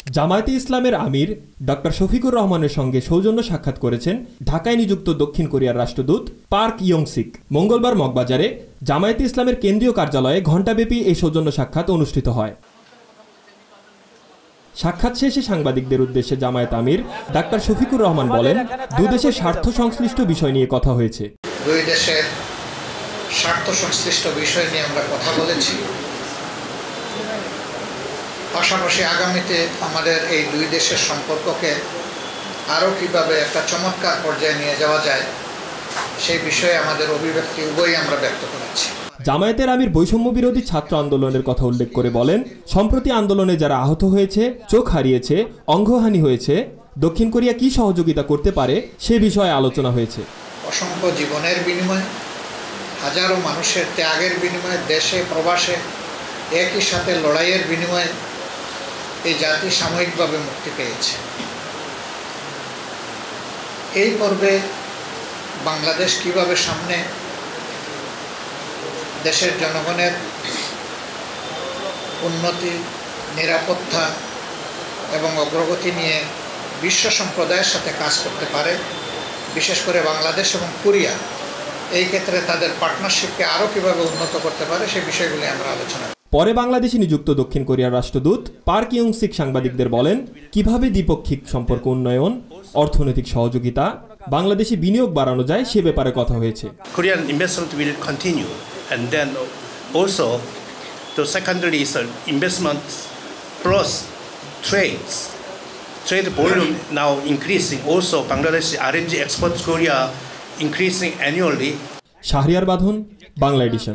জামায়াতে ইসলামের আমির ডক্টর শফিকুর রহমানের সঙ্গে সৌজন্য সাক্ষাৎ করেছেন ঢাকায় নিযুক্ত দক্ষিণ কোরিয়ার রাষ্ট্রদূত পার্ক ইয়ং-সিক। মঙ্গলবার মগবাজারে জামায়াতে ইসলামের কেন্দ্রীয় কার্যালয়ে ঘণ্টাব্যাপী এই সৌজন্য সাক্ষাৎ অনুষ্ঠিত হয়। সাক্ষাৎ শেষে সাংবাদিকদের উদ্দেশ্যে জামায়াত আমির ডাক্তার শফিকুর রহমান বলেন, দুই দেশের স্বার্থ সংশ্লিষ্ট বিষয় নিয়ে কথা হয়েছে। দুই দেশের স্বার্থ সংশ্লিষ্ট বিষয় নিয়ে আমরা কথা বলেছি। পাশাপাশি আগামীতে আমাদের এই দুই দেশের সম্পর্ককে আরও কীভাবে একটা চমৎকার পর্যায়ে নিয়ে যাওয়া যায় সেই বিষয়ে আমাদের অভিব্যক্তি উভয়ই আমরা ব্যক্ত করেছি। জামায়াতের আমির বৈষম্য বিরোধী ছাত্র আন্দোলনের কথা উল্লেখ করে বলেন, সম্প্রতি আন্দোলনে যারা আহত হয়েছে, চোখ হারিয়েছে, অঙ্গহানি হয়েছে, দক্ষিণ কোরিয়া কি সহযোগিতা করতে পারে সে বিষয়ে আলোচনা হয়েছে। অসংখ্য জীবনের বিনিময়ে, হাজারো মানুষের ত্যাগের বিনিময়ে, দেশে প্রবাসে একই সাথে লড়াইয়ের বিনিময়ে এই জাতি সাময়িকভাবে মুক্তি পেয়েছে। এই পর্বে বাংলাদেশ কিভাবে সামনে দেশের জনগণের উন্নতি, নিরাপত্তা এবং অগ্রগতি নিয়ে বিশ্ব সম্প্রদায়ের সাথে কাজ করতে পারে, বিশেষ করে বাংলাদেশ এবং কোরিয়া এই ক্ষেত্রে তাদের পার্টনারশিপকে আরও কীভাবে উন্নত করতে পারে সেই বিষয়গুলি আমরা আলোচনা করি। পরে বাংলাদেশে নিযুক্ত দক্ষিণ কোরিয়ার রাষ্ট্রদূত পার্ক ইয়ং-সিক সাংবাদিকদের বলেন, কিভাবে দ্বিপক্ষিক সম্পর্ক উন্নয়ন, অর্থনৈতিক সহযোগিতা, বাংলাদেশে বিনিয়োগ বাড়ানো যায় সে ব্যাপারে কথা হয়েছে। Korean investment will continue, and then also the secondary is investment plus trade volume now increasing. Also, Bangladesh RNG exports to Korea increasing annually. Shahriar বাঁধন, বাংলা এডিশন।